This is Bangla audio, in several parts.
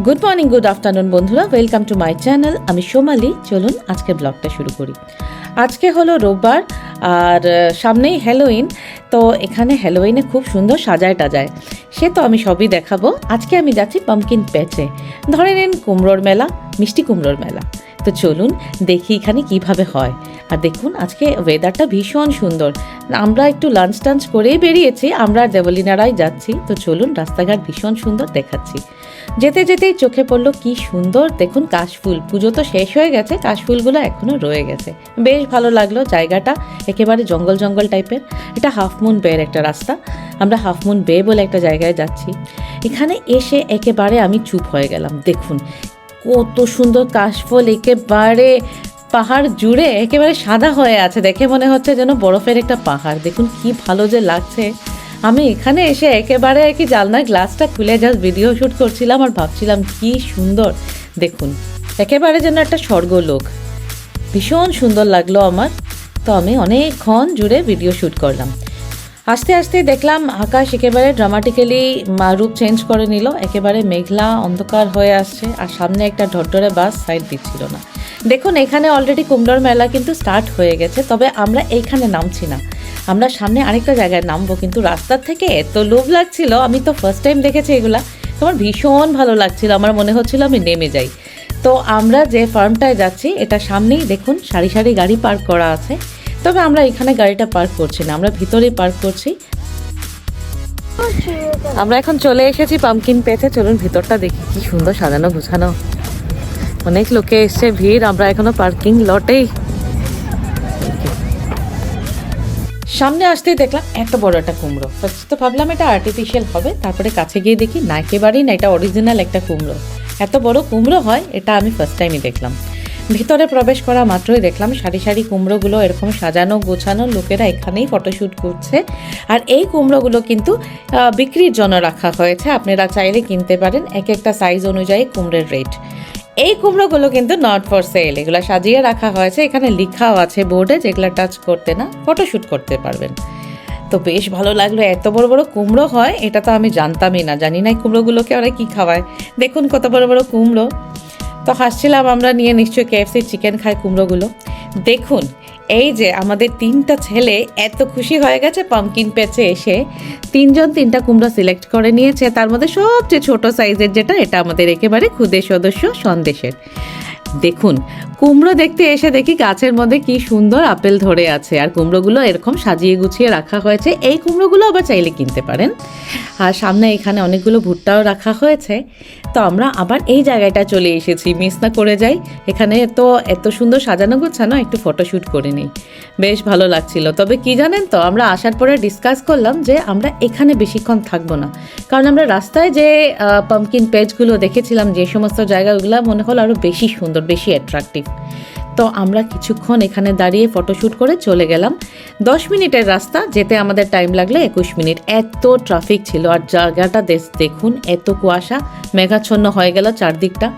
গুড মর্নিং, গুড আফটারনুন বন্ধুরা, ওয়েলকাম টু মাই চ্যানেল। আমি সোমালি। চলুন আজকের ব্লগটা শুরু করি। আজকে হলো রোববার আর সামনেই হ্যালোউইন। তো এখানে হ্যালোউইনে খুব সুন্দর সাজায় টাজায়, সে তো আমি সবই দেখাবো। আজকে আমি যাচ্ছি পাম্পকিন প্যাচে, ধরে নিন কুমড়োর মেলা, মিষ্টি কুমড়োর মেলা। তো চলুন দেখি এখানে কিভাবে হয়। আর দেখুন আজকে ওয়েদারটা ভীষণ সুন্দর। আমরা একটু লাঞ্চ টাঞ্চ করেই বেরিয়েছি, আমরা দেবলিনারাই যাচ্ছি। তো চলুন, রাস্তাঘাট ভীষণ সুন্দর দেখাচ্ছি। যেতে যেতেই চোখে পড়লো কি সুন্দর, দেখুন কাশফুল। পুজো তো শেষ হয়ে গেছে, কাশফুলগুলো এখনও রয়ে গেছে। বেশ ভালো লাগলো জায়গাটা, একেবারে জঙ্গল জঙ্গল টাইপের। এটা হাফ মুন বের একটা রাস্তা, আমরা হাফ মুন বে বলে একটা জায়গায় যাচ্ছি। এখানে এসে একেবারে আমি চুপ হয়ে গেলাম। দেখুন কত সুন্দর কাশফুল, একেবারে পাহাড় জুড়ে একেবারে সাদা হয়ে আছে, দেখে মনে হচ্ছে যেন বরফের একটা পাহাড়। দেখুন কি ভালো যে লাগছে। আমি এখানে এসে একেবারে কি জানলার গ্লাসটা খুলে জাস্ট ভিডিও শ্যুট করছিলাম আর ভাবছিলাম কি সুন্দর। দেখুন একেবারে যেন একটা স্বর্গলোক, ভীষণ সুন্দর লাগলো আমার। তো আমি অনেকক্ষণ জুড়ে ভিডিও শ্যুট করলাম। আস্তে আস্তে দেখলাম আকাশ একেবারে ড্রামাটিক্যালি রূপ চেঞ্জ করে নিল, একেবারে মেঘলা অন্ধকার হয়ে আসছে। আর সামনে একটা ঢরঢরে বাস সাইড দিচ্ছিল না। দেখুন এখানে অলরেডি কুমড়োর মেলা কিন্তু স্টার্ট হয়ে গেছে, তবে আমরা এইখানে নামছি না, আমরা সামনে আরেকটা জায়গায় নামবো। কিন্তু রাস্তার থেকে এত লোভ লাগছিল, আমি তো ফার্স্ট টাইম দেখেছি এগুলা, তোমার ভীষণ ভালো লাগছিল। আমার মনে হচ্ছিল আমি নেমে যাই। তো আমরা যে ফার্মটায় যাচ্ছি এটা সামনেই দেখুন সারি সারি গাড়ি পার্ক করা আছে, তবে আমরা এখানে গাড়িটা পার্ক করছি না, আমরা ভিতরেই পার্ক করছি। আমরা এখন চলে এসেছি পাম্পকিন প্যাচে। চলুন ভিতরটা দেখি, কি সুন্দর সাজানো গুছানো, অনেক লোকে এসছে, ভিড়। আমরা এখনো পার্কিং লটেই। সামনে আসতেই দেখলাম এত বড় একটা কুমড়ো। ফার্স্ট তো ভাবলাম এটা আর্টিফিশিয়াল হবে, তারপরে কাছে গিয়ে দেখি না, একেবারেই না, এটা অরিজিনাল একটা কুমড়ো। এত বড় কুমড়ো হয় এটা আমি ফার্স্ট টাইমই দেখলাম। ভিতরে প্রবেশ করা মাত্রই দেখলাম সারি সারি কুমড়োগুলো এরকম সাজানো গোছানো, লোকেরা এখানেই ফটোশ্যুট করছে। আর এই কুমড়োগুলো কিন্তু বিক্রির জন্য রাখা হয়েছে, আপনারা চাইলে কিনতে পারেন। এক একটা সাইজ অনুযায়ী কুমড়োর রেট। এই কুমড়োগুলো কিন্তু নট ফর সেল, এগুলো সাজিয়ে রাখা হয়েছে। এখানে লেখাও আছে বোর্ডে, যেগুলো টাচ করতে না ফটোশ্যুট করতে পারবেন। তো বেশ ভালো লাগলো, এত বড় বড় কুমড়ো হয় এটা তো আমি জানতামই না, জানি না এই কুমড়োগুলোকে ওরা কী খাওয়ায়। দেখুন কত বড় বড় কুমড়ো। তো হাসছিলাম আমরা নিয়ে, নিশ্চয়ই কেএফসি চিকেন খায় কুমড়োগুলো। দেখুন এই যে আমাদের 3টা ছেলে এত খুশি হয়ে গেছে পাম্পকিন প্যাচে এসে, 3জন 3টা কুমড়ো সিলেক্ট করে নিয়েছে। তার মধ্যে সবচেয়ে ছোট সাইজের যেটা, এটা আমাদের একেবারে ক্ষুদে সদস্য সন্দেশের। দেখুন কুমড়ো দেখতে এসে দেখি গাছের মধ্যে কি সুন্দর আপেল ধরে আছে, আর কুমড়োগুলো এরকম সাজিয়ে গুছিয়ে রাখা হয়েছে। এই কুমড়োগুলো আবার চাইলে কিনতে পারেন। আর সামনে এখানে অনেকগুলো ভুট্টাও রাখা হয়েছে। তো আমরা আবার এই জায়গাটা চলে এসেছি, মিস না করে যাই। এখানে তো এত সুন্দর সাজানো গোছানো, একটু ফটোশ্যুট করে নিই, বেশ ভালো লাগছিল। তবে কি জানেন তো, আমরা আসার পরে ডিসকাস করলাম যে আমরা এখানে বেশিক্ষণ থাকবো না, কারণ আমরা রাস্তায় যে পাম্পকিন প্যাচগুলো দেখেছিলাম, যে সমস্ত জায়গা, ওগুলো মনে হলো আরও বেশি সুন্দর, বেশি অ্যাট্রাকটিভ। তো আমরা কিছুক্ষণ এখানে দাঁড়িয়ে ফটোশ্যুট করে চলে গেলাম। 10 মিনিটের রাস্তা, যেতে আমাদের টাইম লাগলো 21 মিনিট। এত ট্রাফিক ছিল, আর জায়গাটা দেখুন এত কুয়াশা, মেঘাচ্ছন্ন হয়ে গেল চারদিকটা।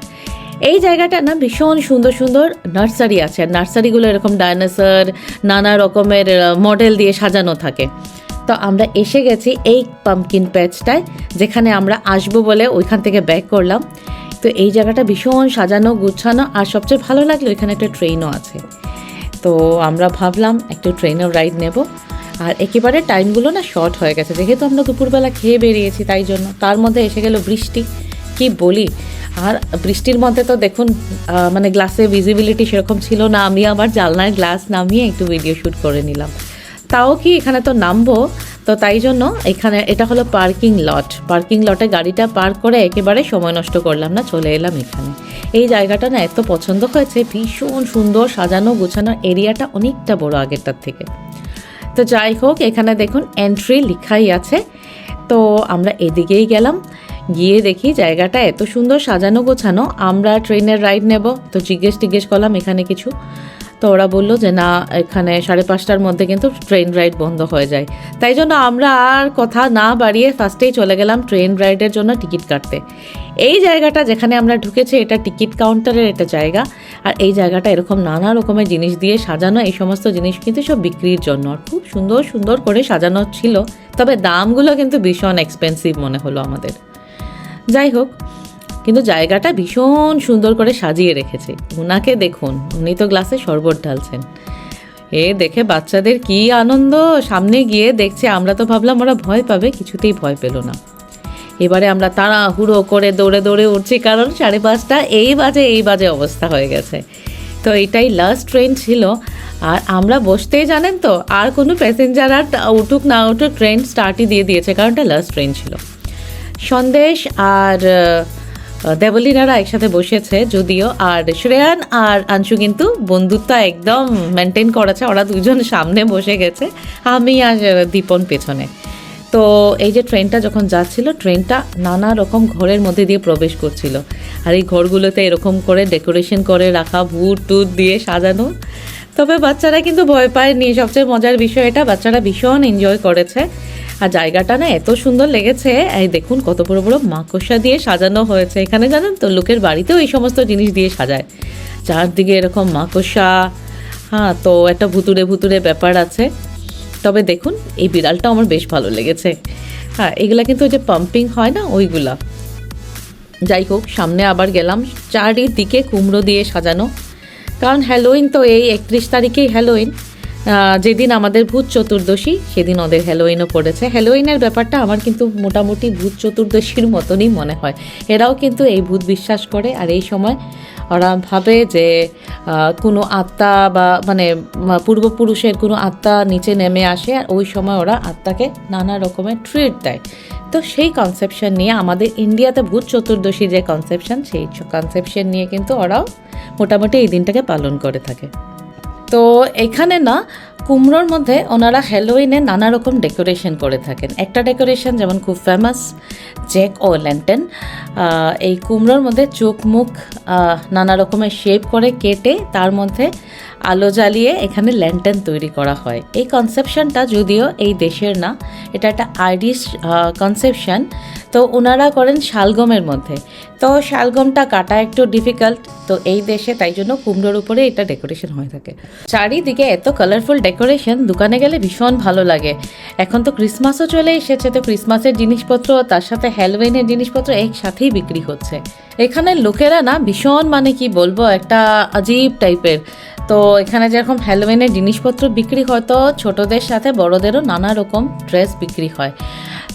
এই জায়গাটা না ভীষণ সুন্দর সুন্দর নার্সারি আছে, আর নার্সারিগুলো এরকম ডাইনোসর নানা রকমের মডেল দিয়ে সাজানো থাকে। তো আমরা এসে গেছি এই পাম্পকিন প্যাচটায়, যেখানে আমরা আসবো বলে ওইখান থেকে ব্যাক করলাম। তো এই জায়গাটা ভীষণ সাজানো গুছানো, আর সবচেয়ে ভালো লাগলো এখানে একটা ট্রেনও আছে। তো আমরা ভাবলাম একটু ট্রেনের রাইড নেব। আর একেবারে টাইমগুলো না শর্ট হয়ে গেছে, যেহেতু আমরা দুপুরবেলা খেয়ে বেরিয়েছি, তাই জন্য। তার মধ্যে এসে গেল বৃষ্টি, কি বলি। আর বৃষ্টির মধ্যে তো দেখুন মানে গ্লাসে ভিজিবিলিটি সেরকম ছিল না, আমি আবার জানলার গ্লাস নামিয়ে একটু ভিডিও শ্যুট করে নিলাম। তাও কি এখানে তো নামবো, তো তাই জন্য এখানে এটা হলো পার্কিং লট। পার্কিং লটে গাড়িটা পার্ক করে একেবারে সময় নষ্ট করলাম না, চলে এলাম এখানে। এই জায়গাটা না এত পছন্দ হয়েছে, ভীষণ সুন্দর সাজানো গোছানো, এরিয়াটা অনেকটা বড় আগেরটার থেকে। তো যাই হোক, এখানে দেখুন এন্ট্রি লেখাই আছে। তো আমরা এদিকেই গেলাম, গিয়ে দেখি জায়গাটা এত সুন্দর সাজানো গোছানো। আমরা ট্রেনের রাইড নেব, তো জিজ্ঞেস করলাম এখানে কিছু, তো ওরা বললো যে না, এখানে 5:30টার মধ্যে কিন্তু ট্রেন রাইড বন্ধ হয়ে যায়। তাই জন্য আমরা আর কথা না বাড়িয়ে ফার্স্টেই চলে গেলাম ট্রেন রাইডের জন্য টিকিট কাটতে। এই জায়গাটা যেখানে আমরা ঢুকেছি এটা টিকিট কাউন্টারের একটা জায়গা, আর এই জায়গাটা এরকম নানা রকমের জিনিস দিয়ে সাজানো। এই সমস্ত জিনিস কিন্তু সব বিক্রির জন্য, আর খুব সুন্দর সুন্দর করে সাজানো ছিল, তবে দামগুলো কিন্তু ভীষণ এক্সপেন্সিভ মনে হলো আমাদের। যাই হোক, কিন্তু জায়গাটা ভীষণ সুন্দর করে সাজিয়ে রেখেছে। ওনাকে দেখুন, উনি তো গ্লাসে শরবত ঢালছেন। এ দেখে বাচ্চাদের কি আনন্দ! সামনে গিয়ে দেখছে, আমরা তো ভাবলাম ওরা ভয় পাবে, কিছুতেই ভয় পেল না। এবারে আমরা তাড়াহুড়ো করে দৌড়ে দৌড়ে উঠছি, কারণ 5:30 এই বাজে অবস্থা হয়ে গেছে। তো এটাই লাস্ট ট্রেন ছিল, আর আমরা বসতেই জানেন তো, আর কোনো প্যাসেঞ্জার আর উঠুক না উঠুক, ট্রেন স্টার্টই দিয়ে দিয়েছে, কারণ এটা লাস্ট ট্রেন ছিল। সন্দেশ আর দেবলীনারা একসাথে বসেছে যদিও, আর শ্রেয়ান আর আংশু কিন্তু বন্ধুত্ব একদম মেনটেন করেছে। ওরা দুজন সামনে বসে গেছে, আমি আর দীপন পেছনে। তো এই যে ট্রেনটা যখন যাচ্ছিল, ট্রেনটা নানা রকম ঘরের মধ্যে দিয়ে প্রবেশ করছিল, আর এই ঘরগুলোতে এরকম করে ডেকোরেশন করে রাখা, ভূত টুত দিয়ে সাজানো। তবে বাচ্চারা কিন্তু ভয় পায়নি। সবচেয়ে মজার বিষয় এটা, বাচ্চারা ভীষণ এনজয় করেছে। আর জায়গাটা না এত সুন্দর লেগেছে। এই দেখুন কত বড় বড় মাকড়সা দিয়ে সাজানো হয়েছে। এখানে জানেন তো, লোকের বাড়িতেও এই সমস্ত জিনিস দিয়ে সাজায়, চারদিকে এরকম মাকড়সা। হ্যাঁ, তো একটা ভুতুরে ভুতুরে ব্যাপার আছে। তবে দেখুন, এই বিড়ালটা আমার বেশ ভালো লেগেছে। হ্যাঁ, এগুলা কিন্তু ওই যে পাম্পিং হয় না, ওইগুলা। যাই হোক, সামনে আবার গেলাম, চারিদিকে কুমড়ো দিয়ে সাজানো, কারণ হ্যালোইন তো এই 31 তারিখেই হ্যালোইন। যেদিন আমাদের ভূত চতুর্দশী, সেদিন ওদের হ্যালোইনও পড়েছে। হ্যালোইনের ব্যাপারটা আমার কিন্তু মোটামুটি ভূত চতুর্দশীর মতনই মনে হয়। এরাও কিন্তু এই ভূত বিশ্বাস করে, আর এই সময় ওরা ভাবে যে কোনো আত্মা বা মানে পূর্বপুরুষের কোনো আত্মা নিচে নেমে আসে, আর ওই সময় ওরা আত্মাকে নানা রকমের ট্রিট দেয়। তো সেই কনসেপশন নিয়ে আমাদের ইন্ডিয়াতে ভূত চতুর্দশী যে কনসেপশন, সেই কনসেপশন নিয়ে কিন্তু ওরাও মোটামুটি এই দিনটাকে পালন করে থাকে। তো এখানে না কুমড়োর মধ্যে ওনারা হ্যালোইনে নানা রকম ডেকোরেশন করে থাকেন। একটা ডেকোরেশন যেমন খুব ফেমাস, জ্যাক ও ল্যান্টেন। এই কুমড়োর মধ্যে চোখ মুখ নানা রকমের শেপ করে কেটে তার মধ্যে আলো জ্বালিয়ে এখানে ল্যান্টেন তৈরি করা হয়। এই কনসেপশনটা যদিও এই দেশের না, এটা একটা আইরিশ কনসেপশন। তো ওনারা করেন শালগমের মধ্যে। তো শালগমটা কাটা একটু ডিফিকাল্ট, তো এই দেশে তাই জন্য কুমড়োর উপরে এটা ডেকোরেশন হয়ে থাকে। চারিদিকে এত কালারফুল ডেকোরেশন, দোকানে গেলে ভীষণ ভালো লাগে। এখন তো ক্রিসমাসও চলে এসেছে, তো ক্রিসমাসের জিনিসপত্র তার সাথে হ্যালোউইনের জিনিসপত্র একসাথেই বিক্রি হচ্ছে। এখানে লোকেরা না ভীষণ মানে কি বলবো, একটা আজীব টাইপের। তো এখানে যেরকম হ্যালোউইনের জিনিসপত্র বিক্রি হয়, তো ছোটদের সাথে বড়দেরও নানা রকম ড্রেস বিক্রি হয়।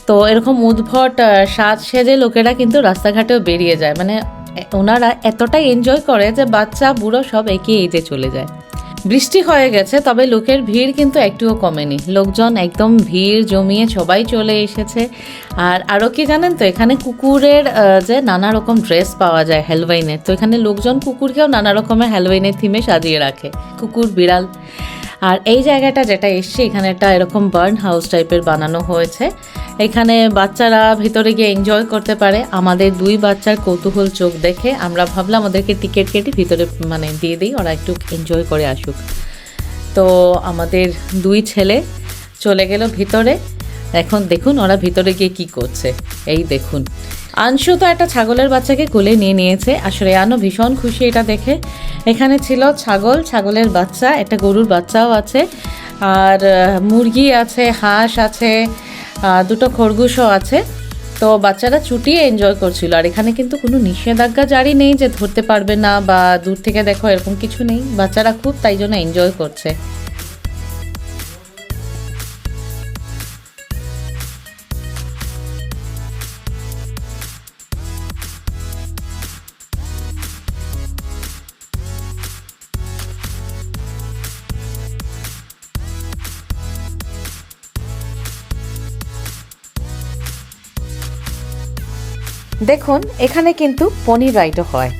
তো এরকম উদ্ভট সাজ সেজে লোকেরা কিন্তু রাস্তাঘাটেও বেরিয়ে যায়, মানে ওনারা এতটাই এনজয় করে যে বাচ্চা বুড়ো সব একই এজে চলে যায়। বৃষ্টি হয়ে গেছে, তবে লোকের ভিড় কিন্তু একটুও কমেনি। লোকজন একদম ভিড় জমিয়ে সবাই চলে এসেছে। আর আরও কি জানেন তো, এখানে কুকুরের যে নানা রকম ড্রেস পাওয়া যায় হ্যালোউইনের, তো এখানে লোকজন কুকুরকেও নানা রকমের হ্যালোউইনের থিমে সাজিয়ে রাখে, কুকুর বিড়াল। আর এই জায়গাটা যেটা এসছে, এখানে একটা এরকম বার্ন হাউস টাইপের বানানো হয়েছে। এখানে বাচ্চারা ভিতরে গিয়ে এনজয় করতে পারে। আমাদের 2 বাচ্চার কৌতূহল চোখ দেখে আমরা ভাবলাম ওদেরকে টিকিট কেটে ভিতরে মানে দিয়ে দিই, ওরা একটু এনজয় করে আসুক। তো আমাদের 2 ছেলে চলে গেল ভিতরে। এখন দেখুন ওরা ভিতরে গিয়ে কি করছে, এই দেখুন। আংশু তো একটা ছাগলের বাচ্চাকে কোলে নিয়ে নিয়েছে, আর শ্রেয়ানও ভীষণ খুশি এটা দেখে। এখানে ছিল ছাগলের বাচ্চা, একটা গরুর বাচ্চাও আছে, আর মুরগি আছে, হাঁস আছে, 2টো খরগোশও আছে। তো বাচ্চারা চুটিয়ে এনজয় করছিল। আর এখানে কিন্তু কোনো নিষেধাজ্ঞা জারি নেই যে ধরতে পারবে না বা দূর থেকে দেখো, এরকম কিছু নেই। বাচ্চারা খুব তাই জন্য এনজয় করছে। দেখুন এখানে কিন্তু পনি রাইডও হয়।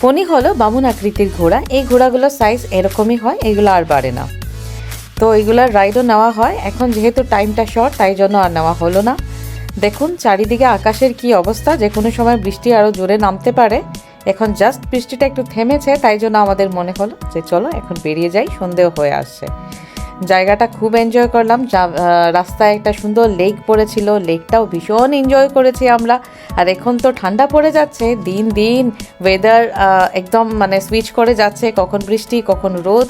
পনি হলো বামুন আকৃতির ঘোড়া। এই ঘোড়াগুলোর সাইজ এরকমই হয়, এগুলো আর বাড়ে না। তো এইগুলার রাইডও নেওয়া হয়। এখন যেহেতু টাইমটা শর্ট, তাই জন্য আর নেওয়া হলো না। দেখুন চারিদিকে আকাশের কি অবস্থা, যে কোনো সময় বৃষ্টি আরও জোরে নামতে পারে। এখন জাস্ট বৃষ্টিটা একটু থেমেছে, তাই জন্য আমাদের মনে হলো যে চলো এখন বেরিয়ে যাই, সন্ধেও হয়ে আসছে। জায়গাটা খুব এনজয় করলাম। রাস্তায় একটা সুন্দর লেক পড়েছিল, লেকটাও ভীষণ এনজয় করেছি আমরা। আর এখন তো ঠান্ডা পড়ে যাচ্ছে, দিন দিন ওয়েদার একদম মানে সুইচ করে যাচ্ছে, কখন বৃষ্টি কখন রোদ,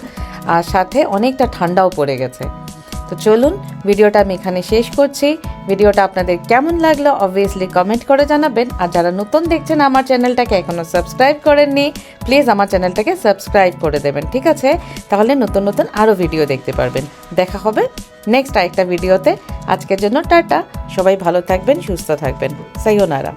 আর সাথে অনেকটা ঠান্ডাও পড়ে গেছে। তো চলুন ভিডিওটা আমি এখানে শেষ করছি। ভিডিওটা আপনাদের কেমন লাগলো অবভিয়াসলি কমেন্ট করে জানাবেন। আর যারা নতুন দেখছেন আমার চ্যানেলটাকে এখনও সাবস্ক্রাইব করেননি, প্লিজ আমার চ্যানেলটাকে সাবস্ক্রাইব করে দেবেন, ঠিক আছে? তাহলে নতুন নতুন আরও ভিডিও দেখতে পারবেন। দেখা হবে নেক্সট আরেকটা ভিডিওতে। আজকের জন্য টাটা, সবাই ভালো থাকবেন, সুস্থ থাকবেন, সায়োনারা।